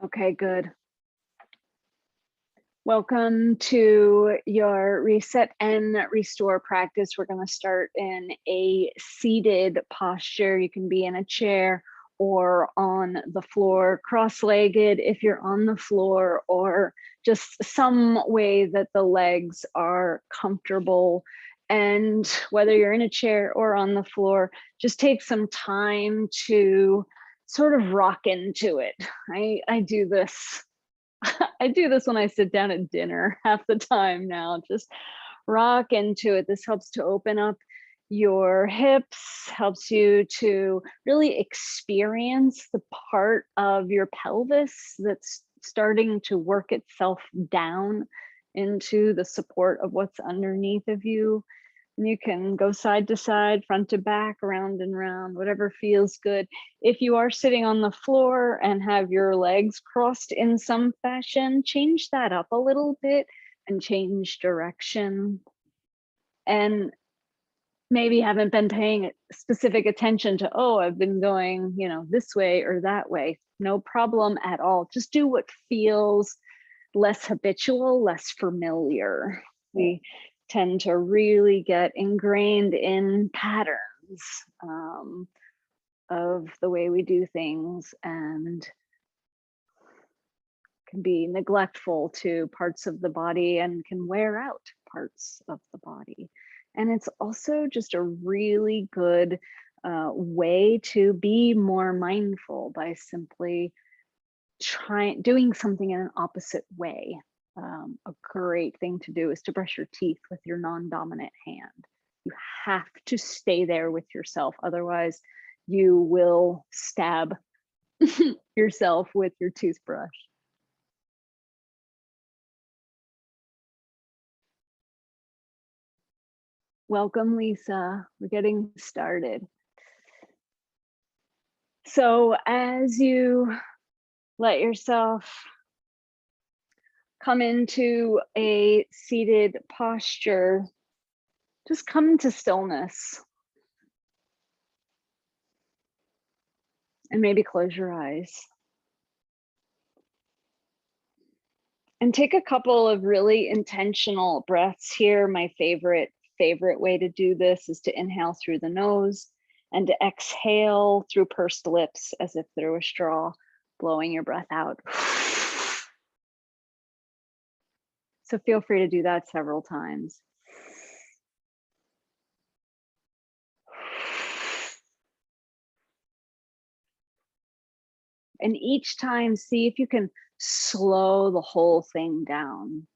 Okay, good. Welcome to your reset and restore practice. We're going to start in a seated posture. You can be in a chair or on the floor, cross-legged if you're on the floor, or just some way that the legs are comfortable. And whether you're in a chair or on the floor, just take some time to sort of rock into it. I do this I do this when I sit down at dinner half the time now. Just rock into it. This helps to open up your hips, helps you to really experience the part of your pelvis that's starting to work itself down into the support of what's underneath of you. And you can go side to side, front to back, around and round, whatever feels good. If you are sitting on the floor and have your legs crossed in some fashion, change that up a little bit and change direction. And maybe haven't been paying specific attention to, oh, I've been going, this way or that way. No problem at all. Just do what feels less habitual, less familiar. We tend to really get ingrained in patterns of the way we do things, and can be neglectful to parts of the body and can wear out parts of the body. And it's also just a really good way to be more mindful by simply doing something in an opposite way. A great thing to do is to brush your teeth with your non-dominant hand. You have to stay there with yourself. Otherwise, you will stab yourself with your toothbrush. Welcome, Lisa. We're getting started. So as you let yourself come into a seated posture, just come into stillness. And maybe close your eyes. And take a couple of really intentional breaths here. My favorite way to do this is to inhale through the nose and to exhale through pursed lips as if through a straw, blowing your breath out. So feel free to do that several times. And each time, see if you can slow the whole thing down.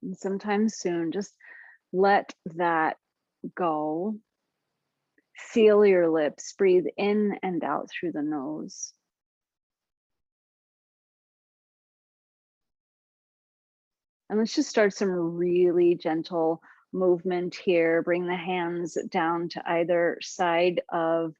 And sometime soon, just let that go. Seal your lips, breathe in and out through the nose. And let's just start some really gentle movement here. Bring the hands down to either side of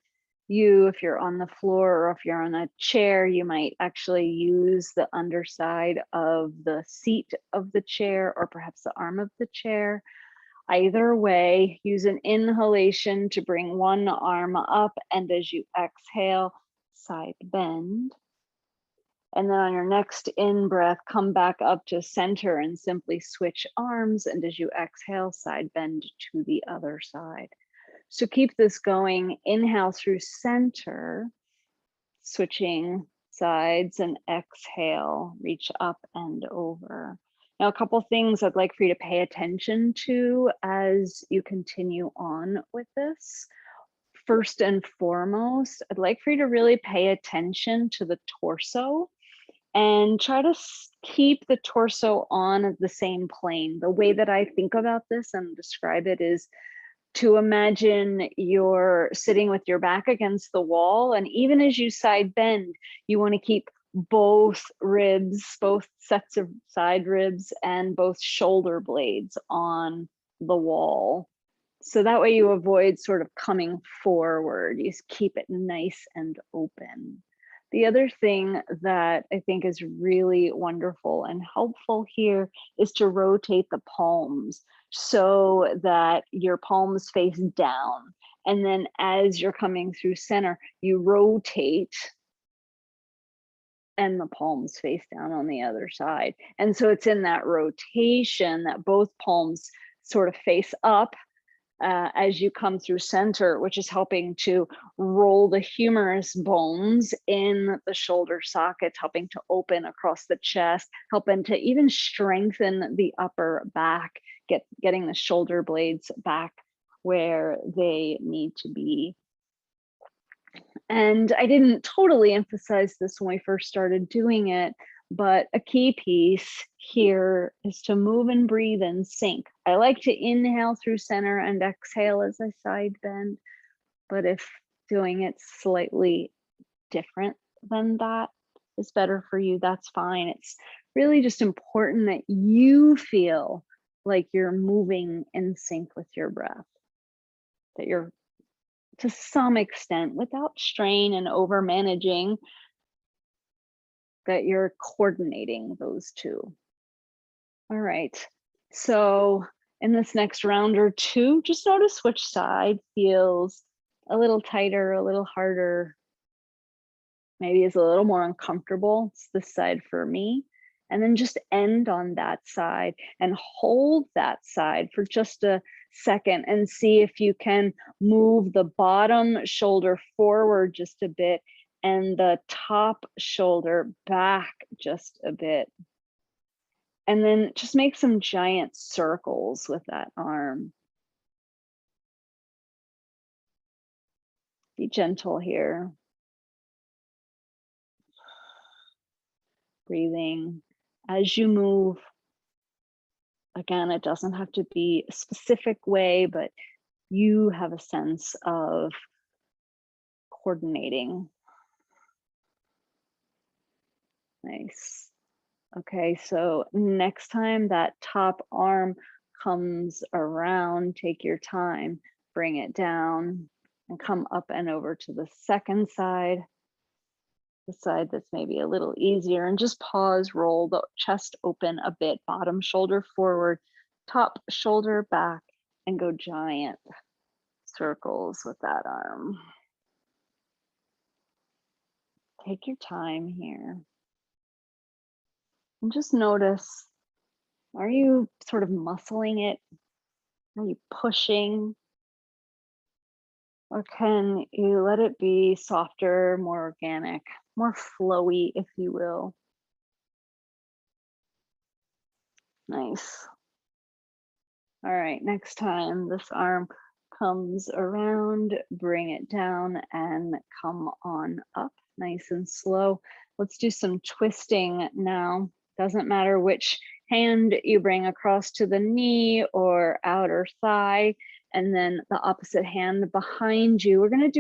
you. If you're on the floor or if you're on a chair, you might actually use the underside of the seat of the chair or perhaps the arm of the chair. Either way, use an inhalation to bring one arm up, and as you exhale, side bend. And then on your next in-breath, come back up to center and simply switch arms. And as you exhale, side bend to the other side. So keep this going. Inhale through center, switching sides, and exhale, reach up and over. Now, a couple things I'd like for you to pay attention to as you continue on with this. First and foremost, I'd like for you to really pay attention to the torso and try to keep the torso on the same plane. The way that I think about this and describe it is to imagine you're sitting with your back against the wall, and even as you side bend, you want to keep both ribs, both sets of side ribs and both shoulder blades on the wall. So that way you avoid sort of coming forward. You just keep it nice and open. The other thing that I think is really wonderful and helpful here is to rotate the palms so that your palms face down. And then as you're coming through center, you rotate and the palms face down on the other side. And so it's in that rotation that both palms sort of face up as you come through center, which is helping to roll the humerus bones in the shoulder sockets, helping to open across the chest, helping to even strengthen the upper back, getting the shoulder blades back where they need to be. And I didn't totally emphasize this when we first started doing it, but a key piece here is to move and breathe in sync. I like to inhale through center and exhale as I side bend, but if doing it slightly different than that is better for you, that's fine. It's really just important that you feel like you're moving in sync with your breath, that you're to some extent without strain and over managing, that you're coordinating those two. All right, so in this next round or two, just notice which side feels a little tighter, a little harder, maybe is a little more uncomfortable. It's this side for me. And then just end on that side and hold that side for just a second and see if you can move the bottom shoulder forward just a bit and the top shoulder back just a bit. And then just make some giant circles with that arm. Be gentle here. Breathing as you move. Again, it doesn't have to be a specific way, but you have a sense of coordinating. Nice. Okay, so next time that top arm comes around, take your time, bring it down and come up and over to the second side, the side that's maybe a little easier, and just pause, roll the chest open a bit, bottom shoulder forward, top shoulder back, and go giant circles with that arm. Take your time here. And just notice, are you sort of muscling it? Are you pushing? Or can you let it be softer, more organic, more flowy, if you will? Nice. All right, next time this arm comes around, bring it down and come on up nice and slow. Let's do some twisting now. Doesn't matter which hand you bring across to the knee or outer thigh, and then the opposite hand behind you. We're gonna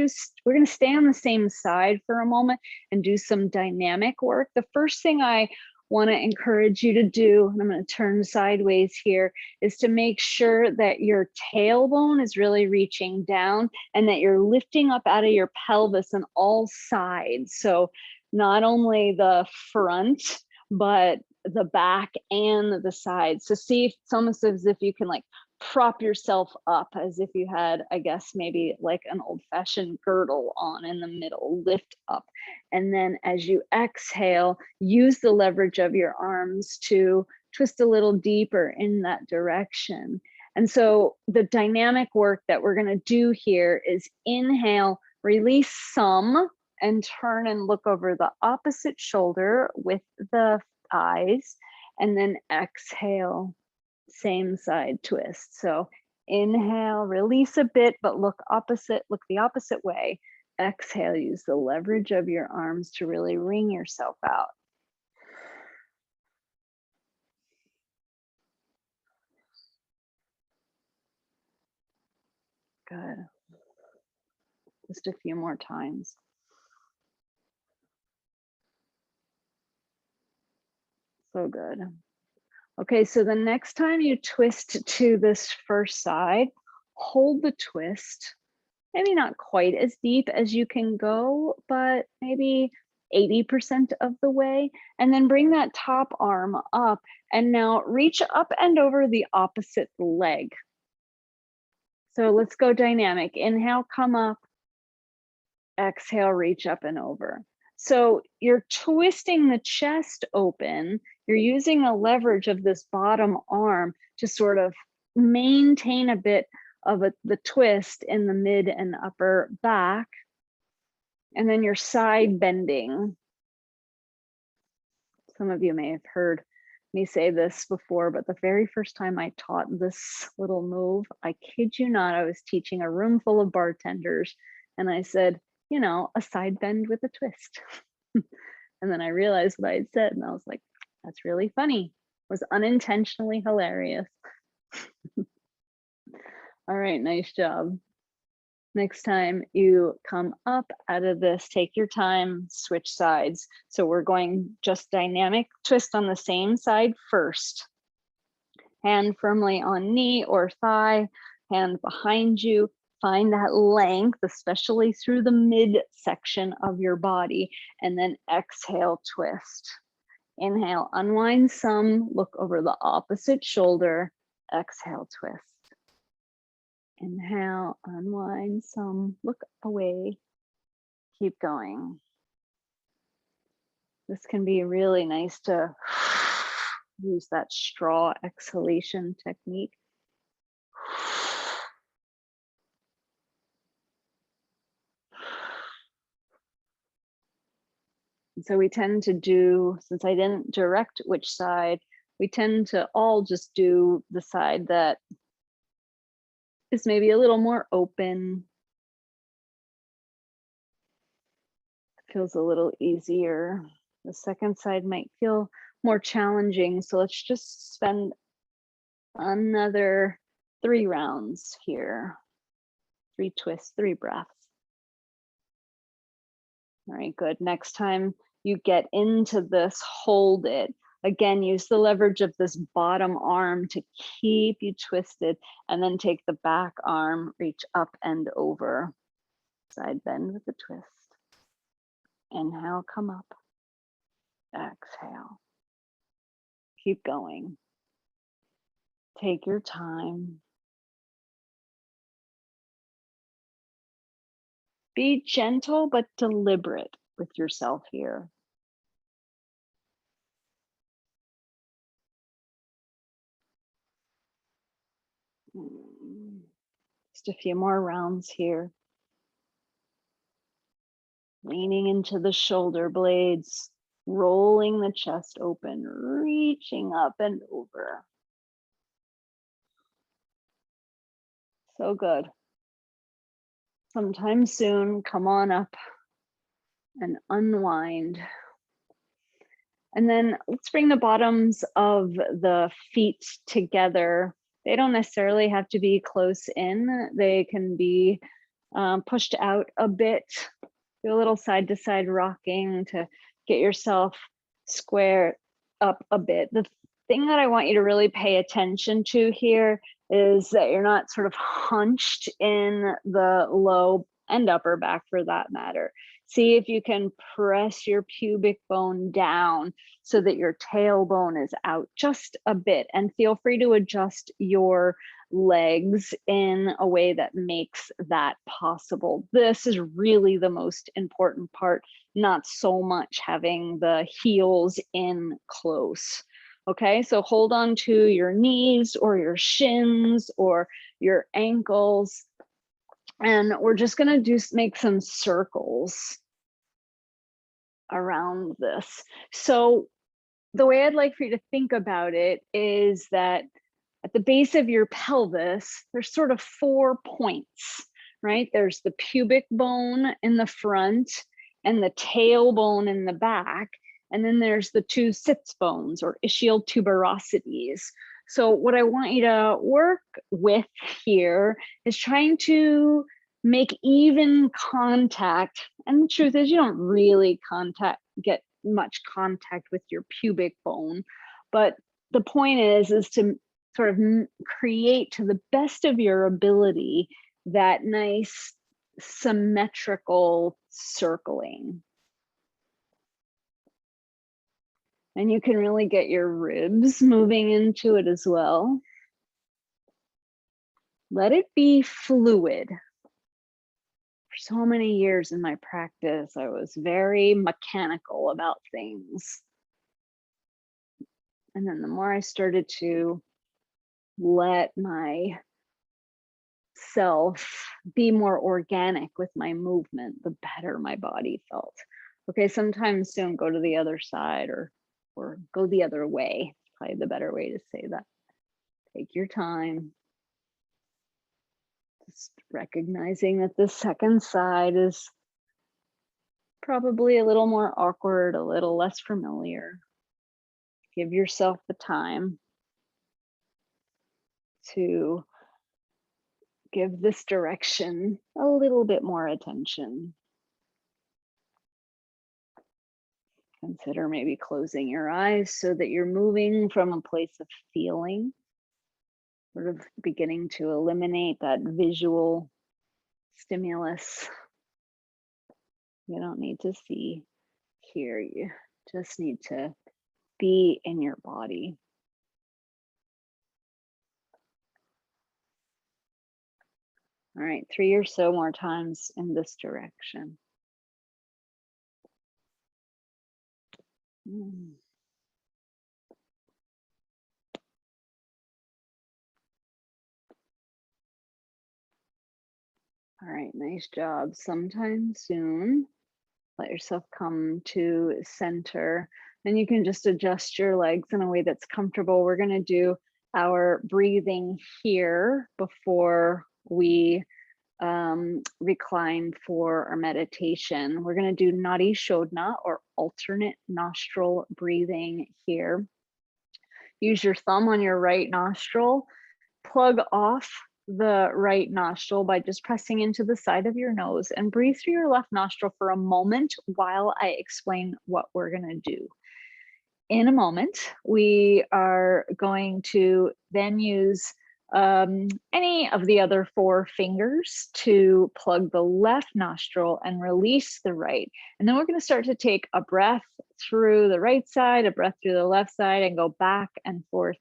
stay on the same side for a moment and do some dynamic work. The first thing I want to encourage you to do, and I'm going to turn sideways here, is to make sure that your tailbone is really reaching down and that you're lifting up out of your pelvis on all sides. So not only the front, but the back and the sides. So see if it's almost as if you can like prop yourself up as if you had, I guess, maybe like an old-fashioned girdle on in the middle, lift up. And then as you exhale, use the leverage of your arms to twist a little deeper in that direction. And so the dynamic work that we're going to do here is inhale, release some, and turn and look over the opposite shoulder with the eyes, and then exhale, same side twist. So inhale, release a bit, but look the opposite way. Exhale, use the leverage of your arms to really wring yourself out. Good. Just a few more times. So good. Okay, so the next time you twist to this first side, hold the twist, maybe not quite as deep as you can go, but maybe 80% of the way, and then bring that top arm up, and now reach up and over the opposite leg. So let's go dynamic. Inhale, come up. Exhale, reach up and over. So you're twisting the chest open. You're using a leverage of this bottom arm to sort of maintain a bit of the twist in the mid and upper back. And then you're side bending. Some of you may have heard me say this before, but the very first time I taught this little move, I kid you not, I was teaching a room full of bartenders, and I said, you know, a side bend with a twist. And then I realized what I had said, and I was like, that's really funny. It was unintentionally hilarious. All right, nice job. Next time you come up out of this, take your time, switch sides. So we're going just dynamic twist on the same side first. Hand firmly on knee or thigh, hand behind you. Find that length, especially through the midsection of your body, and then exhale, twist. Inhale, unwind some, look over the opposite shoulder, exhale, twist. Inhale, unwind some, look away, keep going. This can be really nice to use that straw exhalation technique. So we tend to do, since I didn't direct which side, we tend to all just do the side that is maybe a little more open. Feels a little easier. The second side might feel more challenging. So let's just spend another 3 rounds here. 3 twists, 3 breaths. All right, good. Next time you get into this, hold it. Again, use the leverage of this bottom arm to keep you twisted, and then take the back arm, reach up and over. Side bend with the twist. Inhale, come up. Exhale. Keep going. Take your time. Be gentle but deliberate with yourself here. Just a few more rounds here. Leaning into the shoulder blades, rolling the chest open, reaching up and over. So good. Sometime soon, come on up and unwind. And then let's bring the bottoms of the feet together. They don't necessarily have to be close in. They can be pushed out a bit. Do a little side to side rocking to get yourself squared up a bit. The thing that I want you to really pay attention to here is that you're not sort of hunched in the low and upper back for that matter. See if you can press your pubic bone down so that your tailbone is out just a bit, and feel free to adjust your legs in a way that makes that possible. This is really the most important part, not so much having the heels in close. Okay, so hold on to your knees or your shins or your ankles. And we're just gonna make some circles around this. So the way I'd like for you to think about it is that at the base of your pelvis, there's sort of 4 points, right? There's the pubic bone in the front and the tailbone in the back. And then there's the 2 sits bones or ischial tuberosities. So what I want you to work with here is trying to make even contact. And the truth is, you don't really get much contact with your pubic bone. But the point is to sort of create to the best of your ability that nice symmetrical circling. And you can really get your ribs moving into it as well. Let it be fluid. For so many years in my practice, I was very mechanical about things. And then the more I started to let my self be more organic with my movement, the better my body felt. Okay, sometimes soon go to the other side or go the other way. It's probably the better way to say that. Take your time. Just recognizing that the second side is probably a little more awkward, a little less familiar. Give yourself the time to give this direction a little bit more attention. Consider maybe closing your eyes so that you're moving from a place of feeling, sort of beginning to eliminate that visual stimulus. You don't need to see, hear, you just need to be in your body. All right, 3 or so more times in this direction. All right, nice job. Sometime soon, let yourself come to center. And you can just adjust your legs in a way that's comfortable. We're going to do our breathing here before we recline for our meditation. We're going to do Nadi Shodhana, or alternate nostril breathing here. Use your thumb on your right nostril, plug off the right nostril by just pressing into the side of your nose, and breathe through your left nostril for a moment while I explain what we're going to do. In a moment, we are going to then use any of the other 4 fingers to plug the left nostril and release the right. And then we're going to start to take a breath through the right side, a breath through the left side, and go back and forth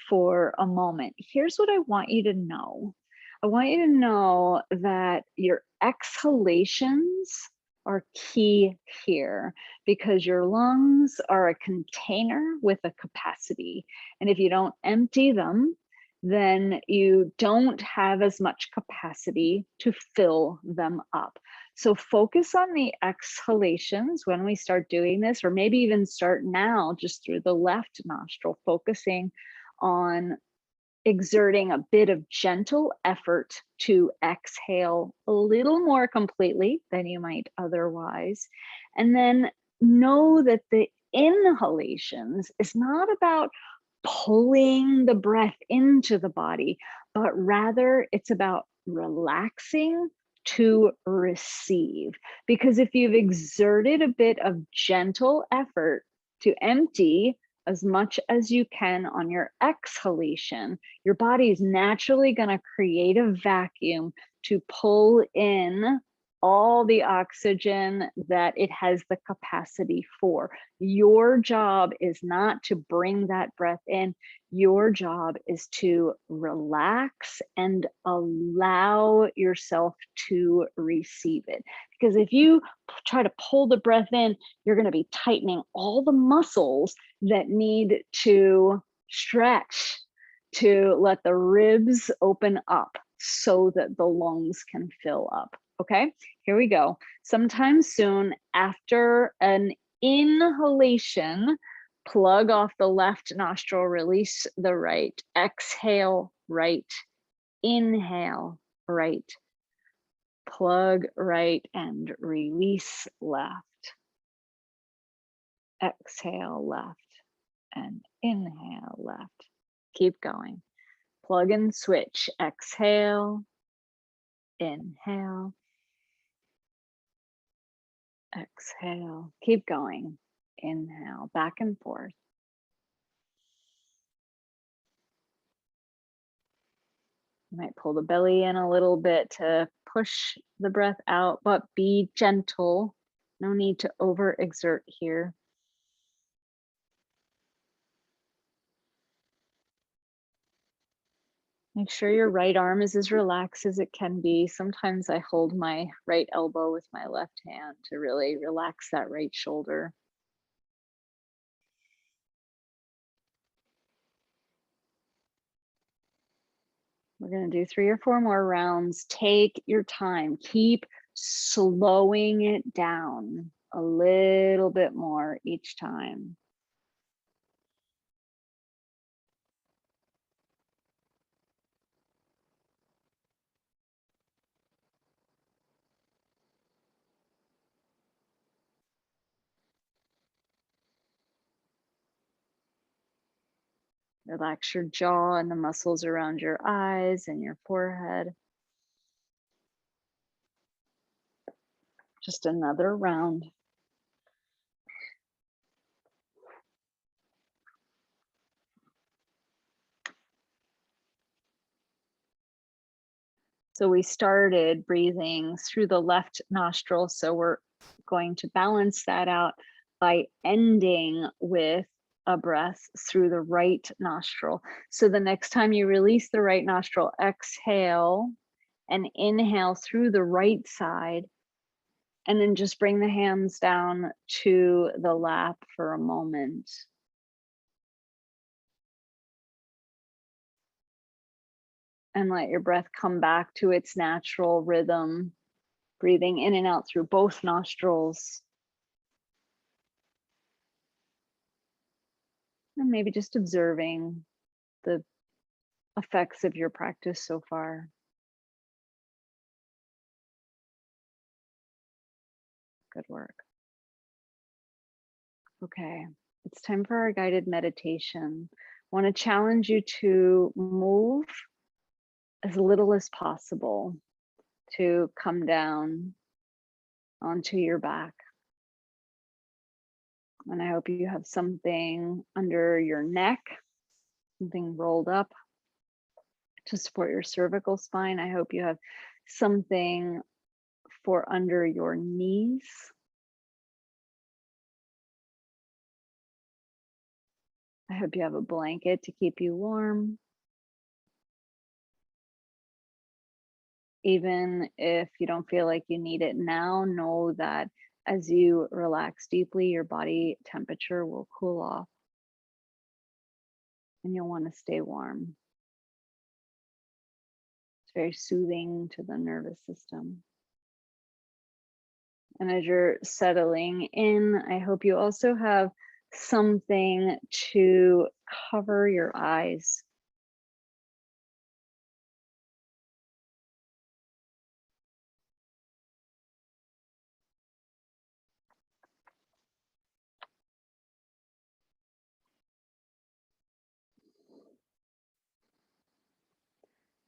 for a moment. Here's what I want you to know. I want you to know that your exhalations are key here, because your lungs are a container with a capacity. And if you don't empty them, then you don't have as much capacity to fill them up. So focus on the exhalations when we start doing this, or maybe even start now just through the left nostril, focusing on exerting a bit of gentle effort to exhale a little more completely than you might otherwise. And then know that the inhalations is not about pulling the breath into the body, but rather it's about relaxing to receive. Because if you've exerted a bit of gentle effort to empty as much as you can on your exhalation, your body is naturally going to create a vacuum to pull in all the oxygen that it has the capacity for. Your job is not to bring that breath in. Your job is to relax and allow yourself to receive it. Because if you try to pull the breath in, you're going to be tightening all the muscles that need to stretch to let the ribs open up so that the lungs can fill up. Okay, here we go. Sometime soon, after an inhalation, plug off the left nostril, release the right. Exhale, right. Inhale, right. Plug right and release left. Exhale, left, and inhale, left. Keep going. Plug and switch. Exhale, inhale, exhale. Keep going. Inhale, back and forth. You might pull the belly in a little bit to push the breath out, but be gentle. No need to overexert here. Make sure your right arm is as relaxed as it can be. Sometimes I hold my right elbow with my left hand to really relax that right shoulder. We're going to do 3 or 4 more rounds. Take your time. Keep slowing it down a little bit more each time. Relax your jaw and the muscles around your eyes and your forehead. Just another round. So we started breathing through the left nostril. So we're going to balance that out by ending with a breath through the right nostril. So the next time you release the right nostril, exhale and inhale through the right side. And then just bring the hands down to the lap for a moment. And let your breath come back to its natural rhythm, breathing in and out through both nostrils. And maybe just observing the effects of your practice so far. Good work. Okay, it's time for our guided meditation. I want to challenge you to move as little as possible to come down onto your back. And I hope you have something under your neck, something rolled up to support your cervical spine. I hope you have something for under your knees. I hope you have a blanket to keep you warm. Even if you don't feel like you need it now, know that as you relax deeply, your body temperature will cool off and you'll want to stay warm. It's very soothing to the nervous system. And as you're settling in, I hope you also have something to cover your eyes.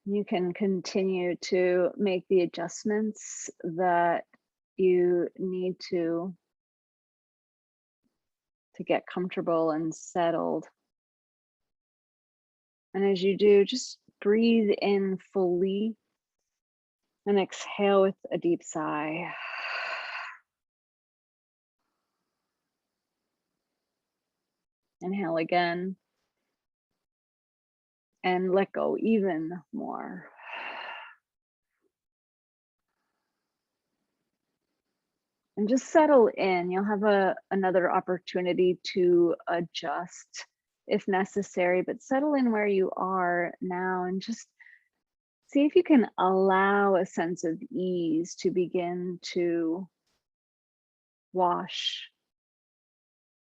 You can continue to make the adjustments that you need to get comfortable and settled. And as you do, just breathe in fully and exhale with a deep sigh. Inhale again and let go even more. And just settle in. You'll have another opportunity to adjust if necessary, but settle in where you are now and just see if you can allow a sense of ease to begin to wash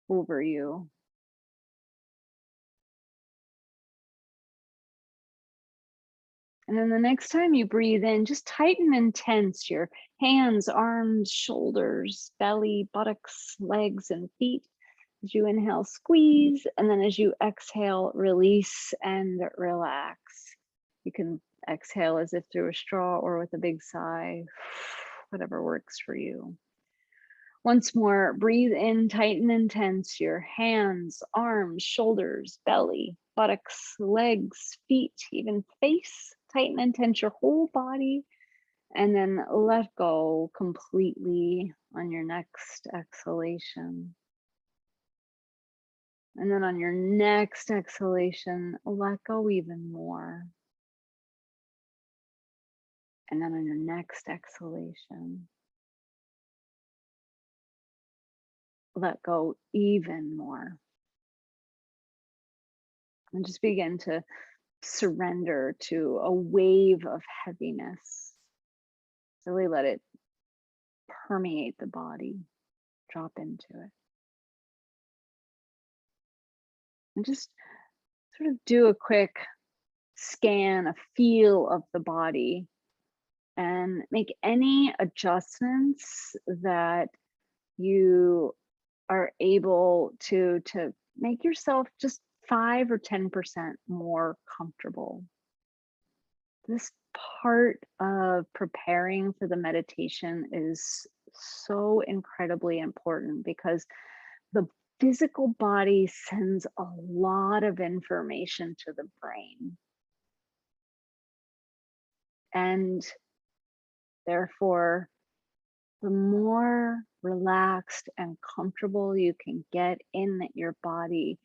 over you. And then the next time you breathe in, just tighten and tense your hands, arms, shoulders, belly, buttocks, legs, and feet. As you inhale, squeeze, and then as you exhale, release and relax. You can exhale as if through a straw or with a big sigh, whatever works for you. Once more, breathe in, tighten and tense your hands, arms, shoulders, belly, buttocks, legs, feet, even face tighten and tense your whole body, and then let go completely on your next exhalation. And then on your next exhalation, let go even more. And then on your next exhalation, let go even more. And just begin to surrender to a wave of heaviness. Really let it permeate the body, drop into it. And just sort of do a quick scan, a feel of the body, and make any adjustments that you are able to make yourself just 5 or 10% more comfortable. This part of preparing for the meditation is so incredibly important because the physical body sends a lot of information to the brain. And therefore, the more relaxed and comfortable you can get in your body,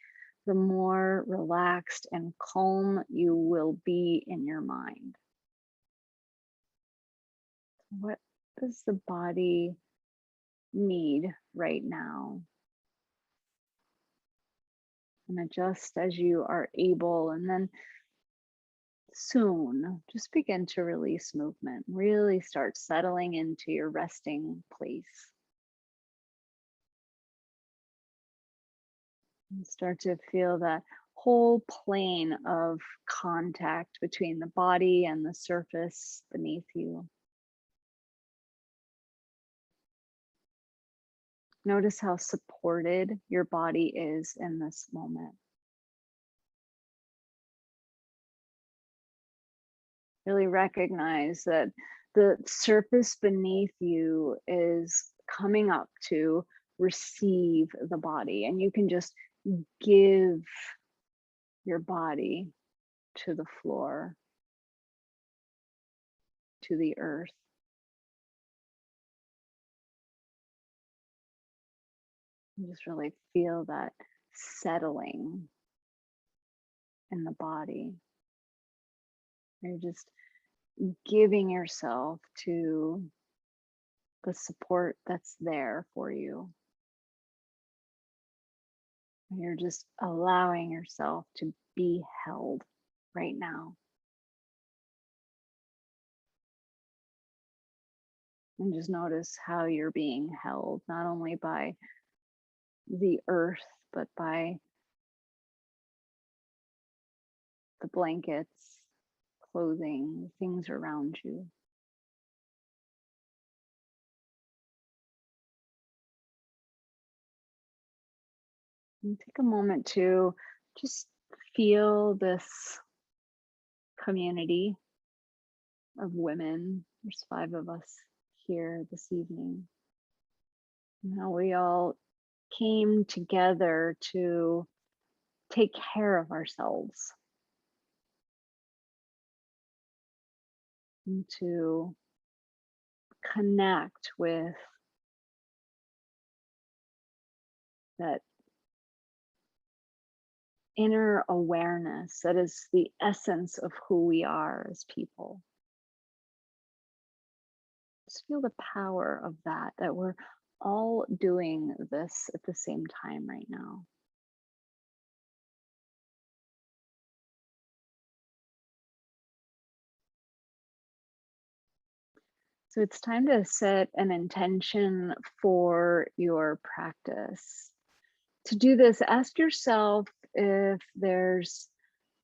the more relaxed and calm you will be in your mind. What does the body need right now? And adjust as you are able, and then soon just begin to release movement. Really start settling into your resting place. And start to feel that whole plane of contact between the body and the surface beneath you. Notice how supported your body is in this moment. Really recognize that the surface beneath you is coming up to receive the body, and you can just give your body to the floor, to the earth. You just really feel that settling in the body. You're just giving yourself to the support that's there for you. You're just allowing yourself to be held right now. And just notice how you're being held, not only by the earth, but by the blankets, clothing, things around you. And take a moment to just feel this community of women. There's 5 of us here this evening. And how we all came together to take care of ourselves and to connect with that inner awareness that is the essence of who we are as people. Just feel the power of that we're all doing this at the same time right now. So it's time to set an intention for your practice. To do this, ask yourself if there's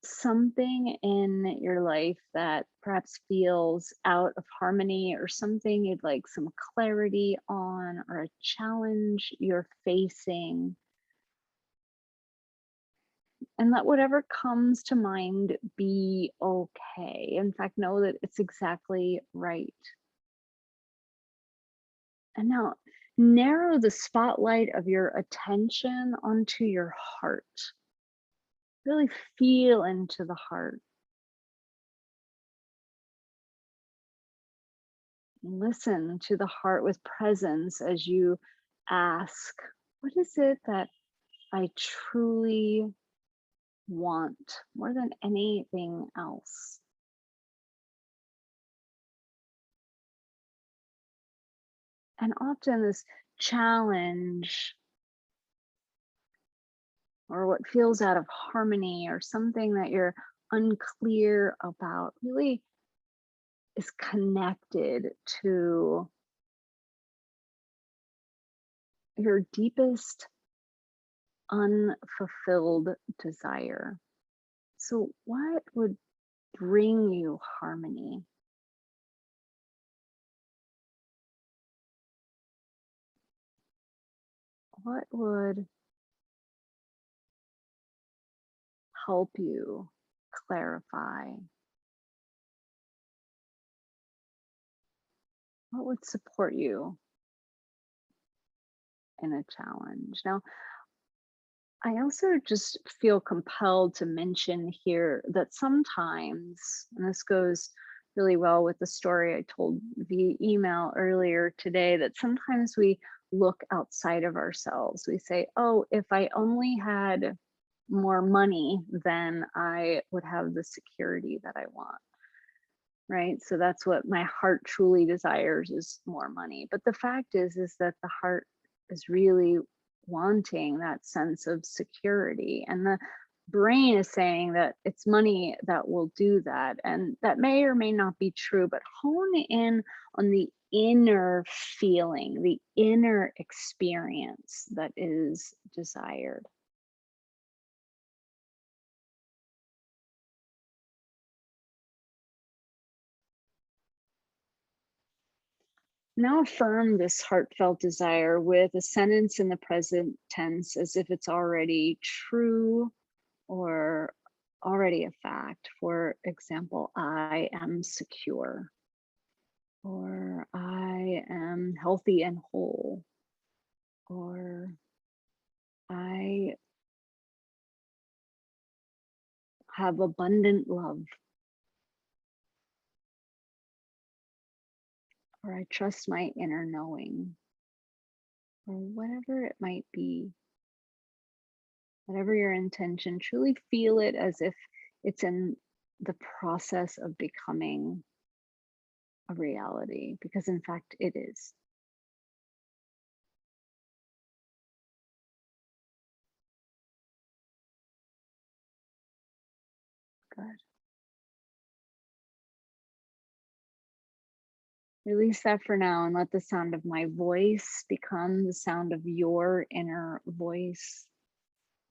something in your life that perhaps feels out of harmony, or something you'd like some clarity on, or a challenge you're facing. And let whatever comes to mind be okay. In fact, know that it's exactly right. And now narrow the spotlight of your attention onto your heart. Really feel into the heart. Listen to the heart with presence as you ask, what is it that I truly want more than anything else? And often this challenge or what feels out of harmony or something that you're unclear about really is connected to your deepest unfulfilled desire. So, what would bring you harmony? What would help you clarify? What would support you in a challenge? Now, I also just feel compelled to mention here that sometimes, and this goes really well with the story I told via email earlier today, that sometimes we look outside of ourselves. We say, oh, if I only had more money, then I would have the security that I want. Right. So that's what my heart truly desires, is more money. But the fact is that the heart is really wanting that sense of security. And the brain is saying that it's money that will do that. And that may or may not be true, but hone in on the inner feeling, the inner experience that is desired. Now affirm this heartfelt desire with a sentence in the present tense as if it's already true or already a fact. For example, I am secure, or I am healthy and whole, or I have abundant love, or I trust my inner knowing, or whatever it might be. Whatever your intention, truly feel it as if it's in the process of becoming a reality, because in fact it is. Good. Release that for now and let the sound of my voice become the sound of your inner voice.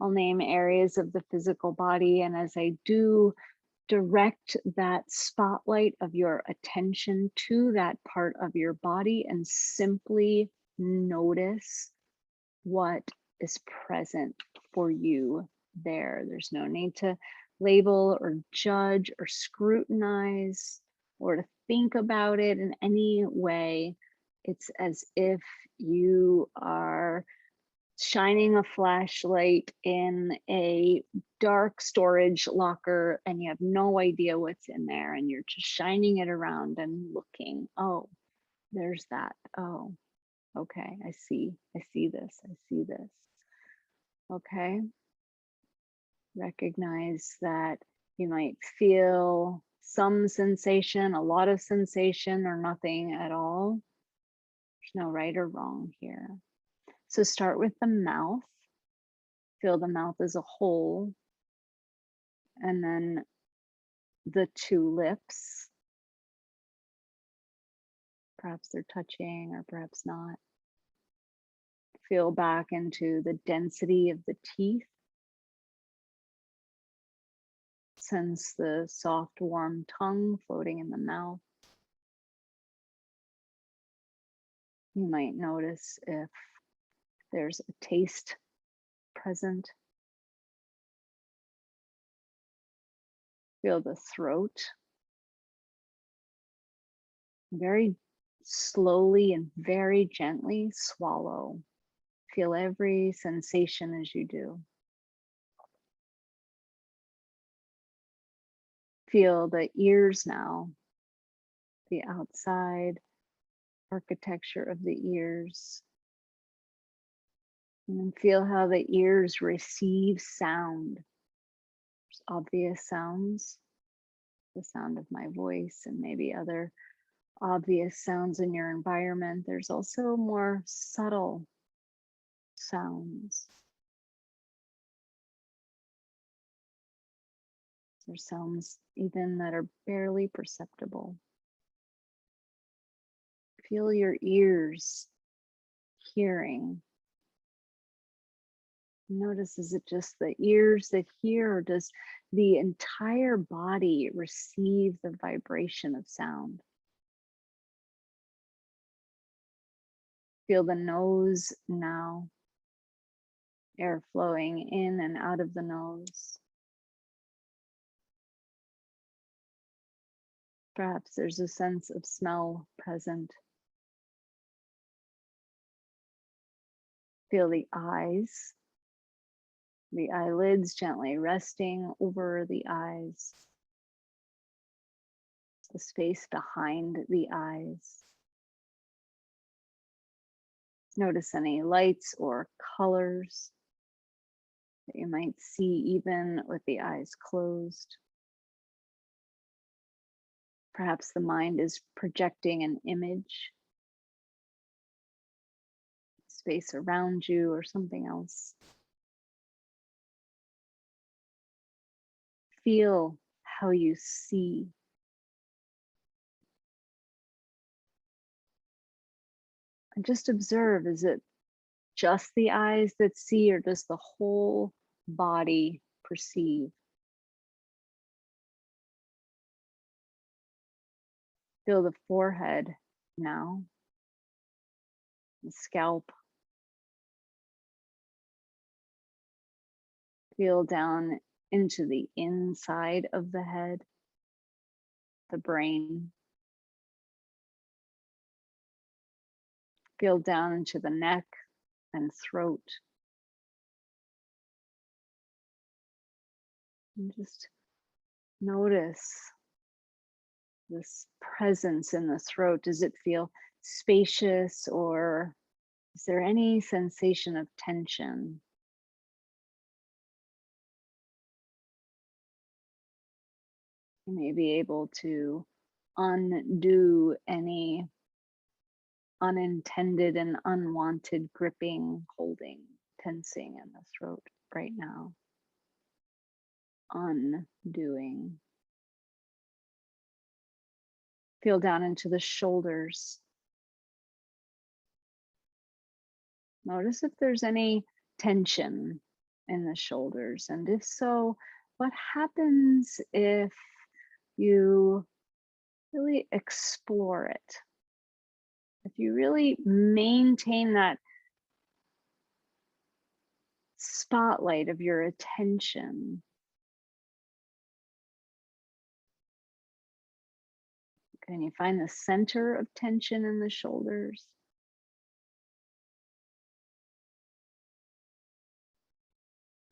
I'll name areas of the physical body, and as I do, direct that spotlight of your attention to that part of your body and simply notice what is present for you there. There's no need to label or judge or scrutinize or to think about it in any way. It's as if you are shining a flashlight in a dark storage locker and you have no idea what's in there, and you're just shining it around and looking. Oh, there's that. Oh, okay, I see this, I see this. Okay, recognize that you might feel some sensation, a lot of sensation, or nothing at all. There's no right or wrong here. So start with the mouth. Feel the mouth as a whole, and then the two lips. Perhaps they're touching or perhaps not. Feel back into the density of the teeth. Sense the soft, warm tongue floating in the mouth. You might notice if there's a taste present. Feel the throat. Very slowly and very gently swallow. Feel every sensation as you do. Feel the ears now, the outside architecture of the ears. And then feel how the ears receive sound. There's obvious sounds, the sound of my voice and maybe other obvious sounds in your environment. There's also more subtle sounds. There's sounds even that are barely perceptible. Feel your ears hearing. Notice, is it just the ears that hear, or does the entire body receive the vibration of sound? Feel the nose now, air flowing in and out of the nose. Perhaps there's a sense of smell present. Feel the eyes, the eyelids gently resting over the eyes, the space behind the eyes. Notice any lights or colors that you might see even with the eyes closed. Perhaps the mind is projecting an image, space around you, or something else. Feel how you see. And just observe, is it just the eyes that see, or does the whole body perceive? Feel the forehead now, the scalp. Feel down into the inside of the head, the brain. Feel down into the neck and throat. And just notice this presence in the throat. Does it feel spacious, or is there any sensation of tension? You may be able to undo any unintended and unwanted gripping, holding, tensing in the throat right now. Undoing. Feel down into the shoulders. Notice if there's any tension in the shoulders, and if so, what happens if you really explore it? If you really maintain that spotlight of your attention, can you find the center of tension in the shoulders?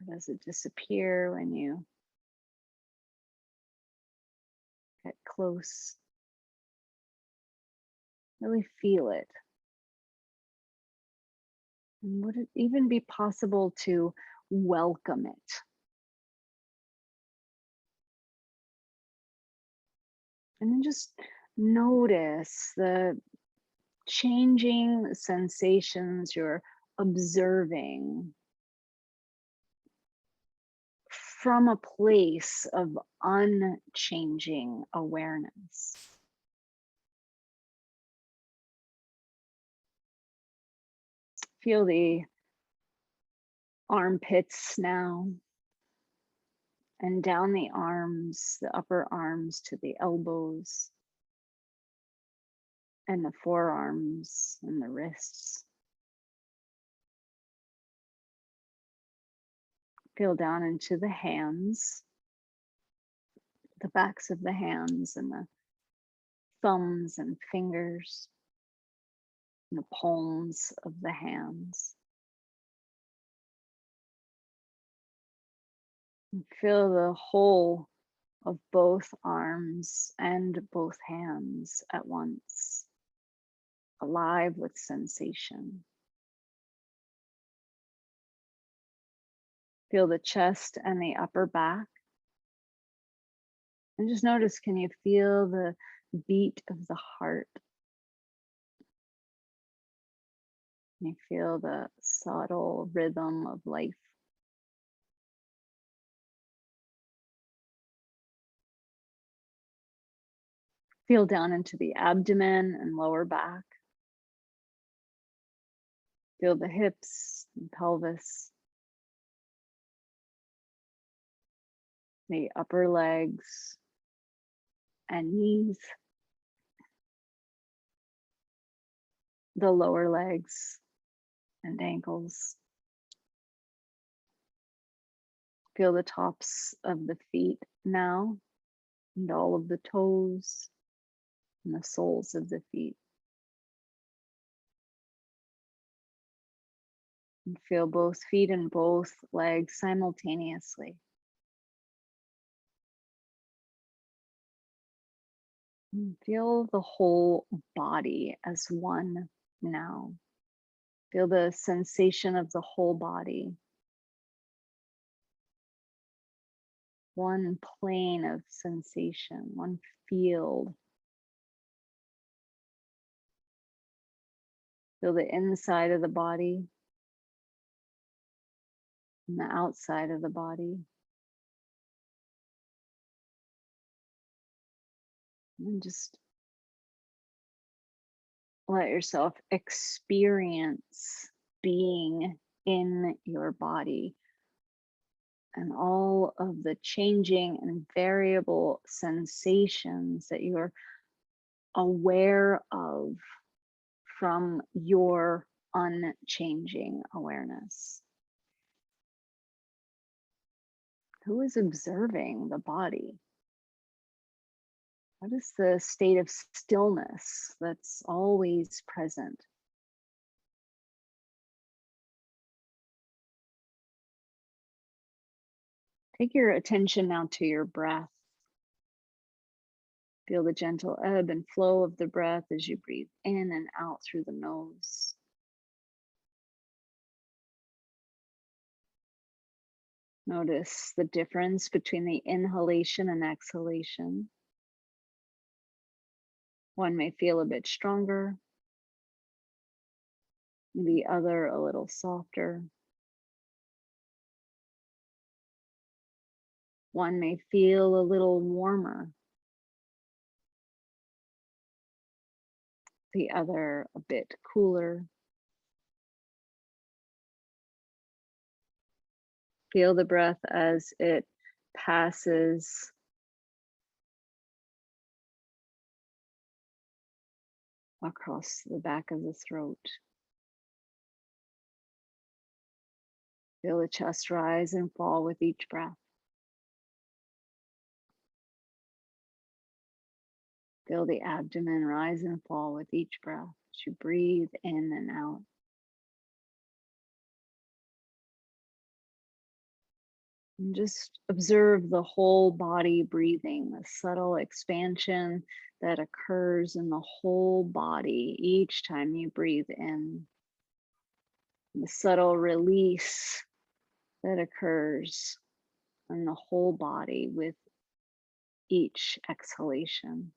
Or does it disappear when you get close? Really feel it. And would it even be possible to welcome it? And then just notice the changing sensations you're observing from a place of unchanging awareness. Feel the armpits now, and down the arms, the upper arms to the elbows, and the forearms and the wrists. Feel down into the hands, the backs of the hands, and the thumbs and fingers, and the palms of the hands. And feel the whole of both arms and both hands at once, alive with sensation. Feel the chest and the upper back. And just notice, can you feel the beat of the heart? Can you feel the subtle rhythm of life? Feel down into the abdomen and lower back. Feel the hips and pelvis, the upper legs and knees, the lower legs and ankles. Feel the tops of the feet now, and all of the toes and the soles of the feet. And feel both feet and both legs simultaneously. And feel the whole body as one now. Feel the sensation of the whole body. One plane of sensation, one field. Feel the inside of the body and the outside of the body. And just let yourself experience being in your body and all of the changing and variable sensations that you're aware of from your unchanging awareness. Who is observing the body? What is the state of stillness that's always present? Take your attention now to your breath. Feel the gentle ebb and flow of the breath as you breathe in and out through the nose. Notice the difference between the inhalation and exhalation. One may feel a bit stronger, the other a little softer. One may feel a little warmer, the other a bit cooler. Feel the breath as it passes across the back of the throat. Feel the chest rise and fall with each breath. Feel the abdomen rise and fall with each breath as you breathe in and out. And just observe the whole body breathing, the subtle expansion that occurs in the whole body each time you breathe in. The subtle release that occurs in the whole body with each exhalation.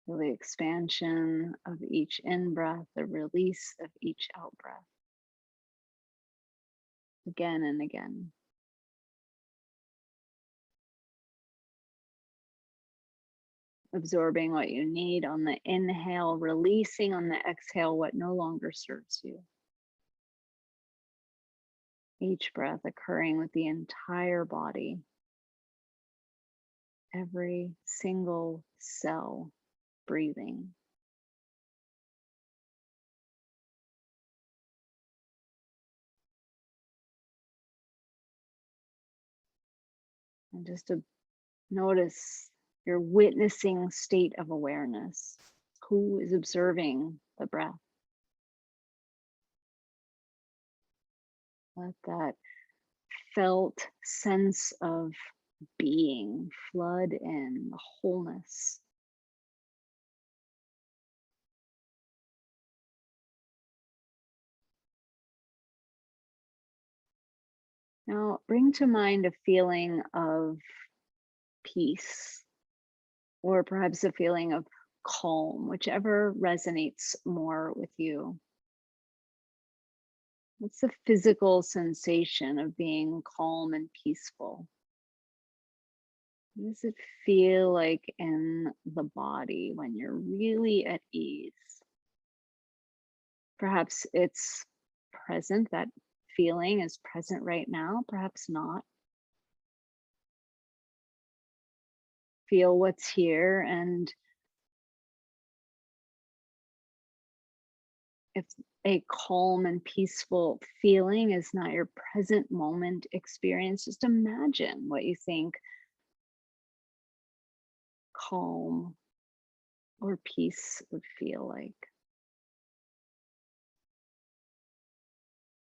Feel the expansion of each in-breath, the release of each out-breath. Again and again. Absorbing what you need on the inhale, releasing on the exhale what no longer serves you. Each breath occurring with the entire body, every single cell breathing. And just to notice your witnessing state of awareness. Who is observing the breath? Let that felt sense of being flood in the wholeness Now, bring to mind a feeling of peace, or perhaps a feeling of calm, whichever resonates more with you. What's the physical sensation of being calm and peaceful? What does it feel like in the body when you're really at ease? Perhaps it's present, that feeling is present right now, perhaps not. Feel what's here, and if a calm and peaceful feeling is not your present moment experience, just imagine what you think calm or peace would feel like.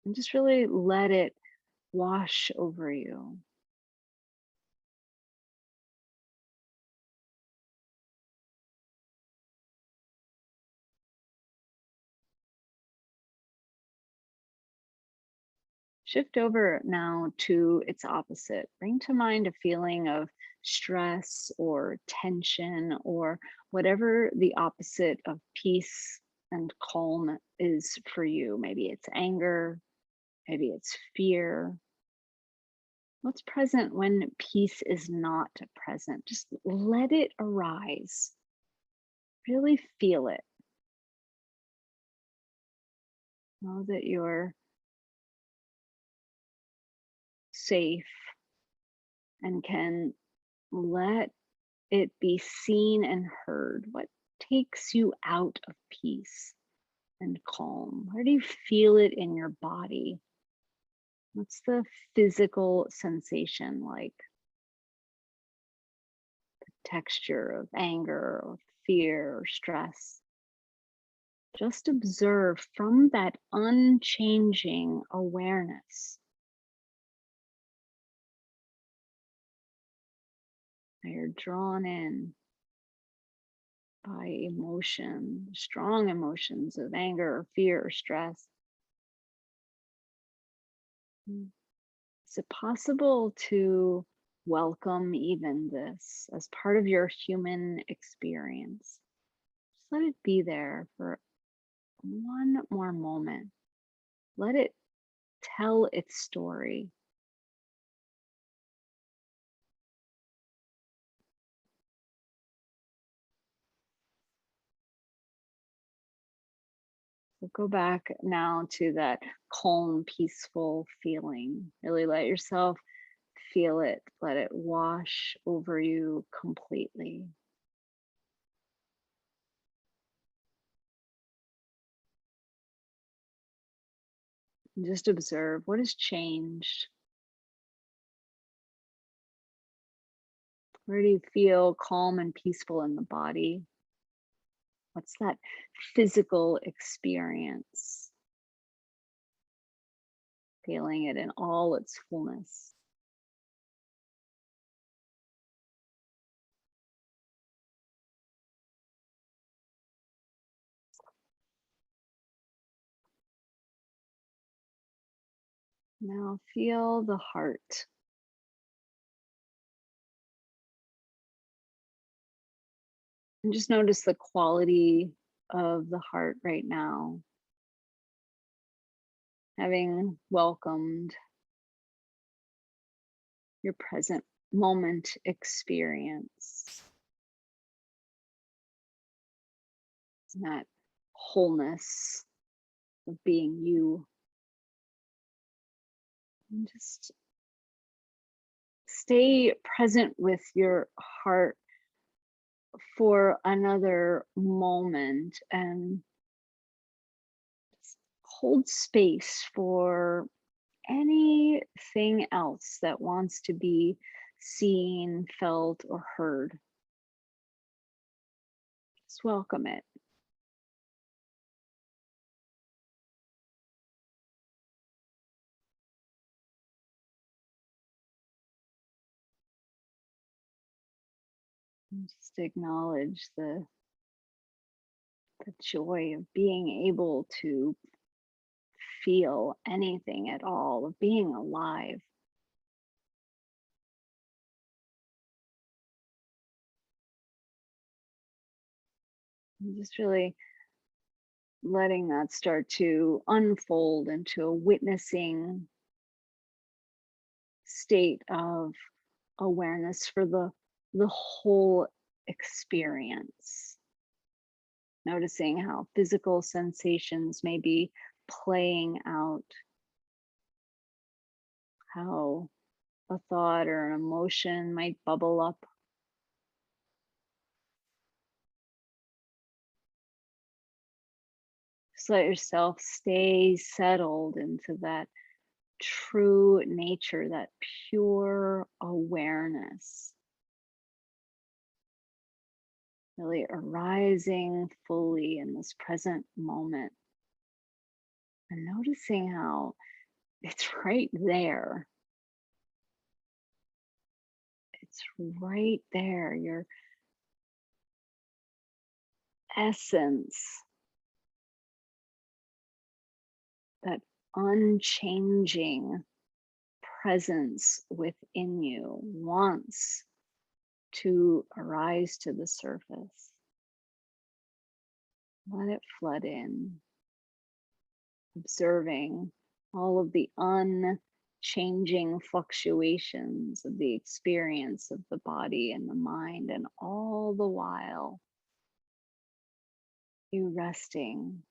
And just really let it wash over you. Shift over now to its opposite. Bring to mind a feeling of stress or tension, or whatever the opposite of peace and calm is for you. Maybe it's anger, maybe it's fear. What's present when peace is not present? Just let it arise. Really feel it. Know that you're safe and can let it be seen and heard. What takes you out of peace and calm? Where do you feel it in your body? What's the physical sensation like? Texture of anger or fear or stress? Just observe from that unchanging awareness. That you're drawn in by emotion, strong emotions of anger or fear or stress. Is it possible to welcome even this as part of your human experience? Just let it be there for one more moment. Let it tell its story. So go back now to that calm, peaceful feeling. Really let yourself feel it. Let it wash over you completely. And just observe what has changed. Where do you feel calm and peaceful in the body? What's that physical experience? Feeling it in all its fullness. Now feel the heart. And just notice the quality of the heart right now. Having welcomed your present moment experience. That wholeness of being you. And just stay present with your heart for another moment and hold space for anything else that wants to be seen, felt, or heard. Just welcome it. And just acknowledge the joy of being able to feel anything at all, of being alive. And just really letting that start to unfold into a witnessing state of awareness for the whole experience. Noticing how physical sensations may be playing out, how a thought or an emotion might bubble up. Just let yourself stay settled into that true nature, that pure awareness. Really arising fully in this present moment. And noticing how it's right there. It's right there. Your essence, that unchanging presence within you wants to arise to the surface. Let it flood in, observing all of the unchanging fluctuations of the experience of the body and the mind, and all the while you resting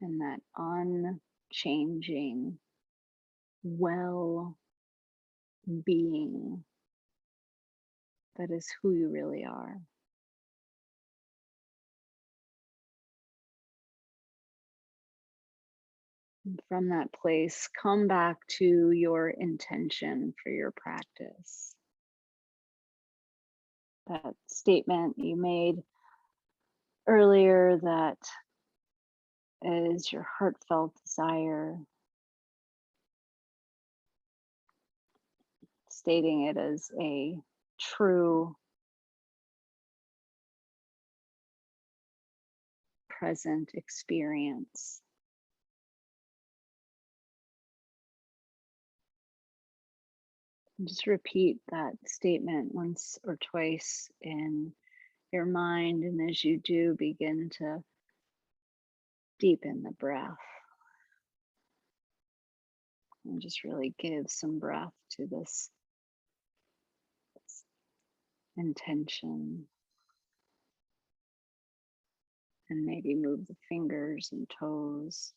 in that unchanging well-being that is who you really are. And from that place, come back to your intention for your practice. That statement you made earlier that is your heartfelt desire, stating it as a true present experience. And just repeat that statement once or twice in your mind, and as you do, begin to deepen the breath and just really give some breath to this intention. And maybe move the fingers and toes.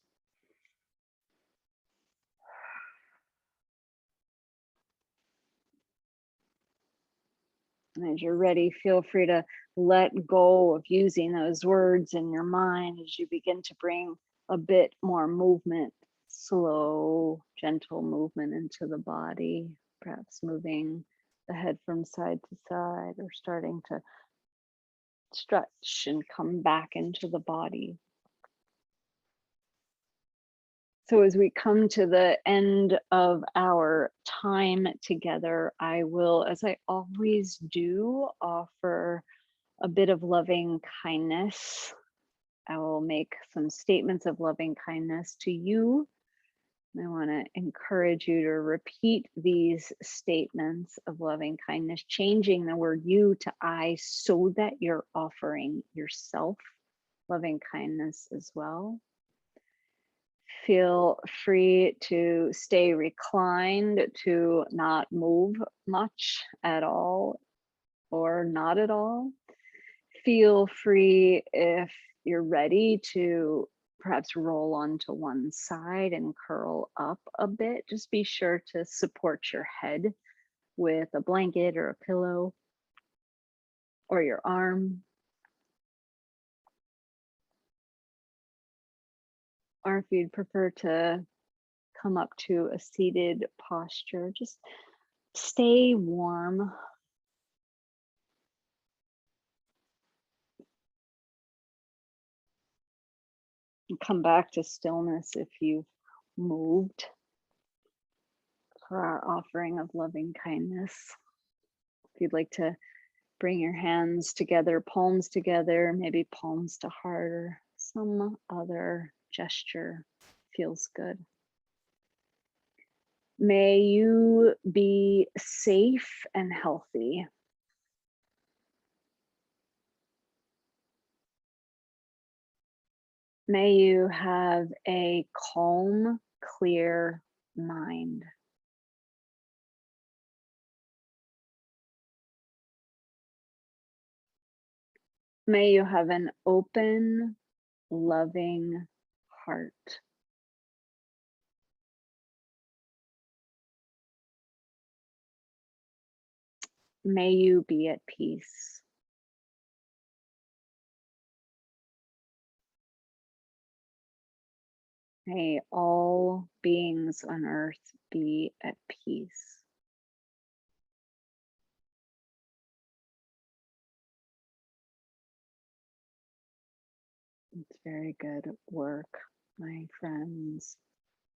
And as you're ready, feel free to let go of using those words in your mind as you begin to bring a bit more movement, slow, gentle movement into the body, perhaps moving the head from side to side or starting to stretch and come back into the body. So as we come to the end of our time together, I will, as I always do, offer a bit of loving kindness. I will make some statements of loving kindness to you. I want to encourage you to repeat these statements of loving kindness, changing the word you to I so that you're offering yourself loving kindness as well. Feel free to stay reclined, to not move much at all or not at all. Feel free, if you're ready, to perhaps roll onto one side and curl up a bit. Just be sure to support your head with a blanket or a pillow or your arm. Or if you'd prefer to come up to a seated posture, just stay warm. And come back to stillness if you've moved for our offering of loving kindness. If you'd like to bring your hands together, palms together, maybe palms to heart or some other gesture feels good. May you be safe and healthy. May you have a calm, clear mind. May you have an open, loving heart. May you be at peace. May all beings on earth be at peace. It's very good work, my friends.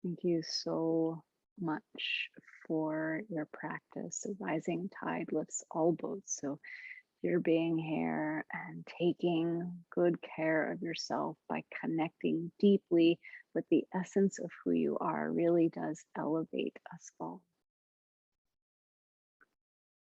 Thank you so much for your practice. The rising tide lifts all boats. So you're being here and taking good care of yourself by connecting deeply with the essence of who you are really does elevate us all.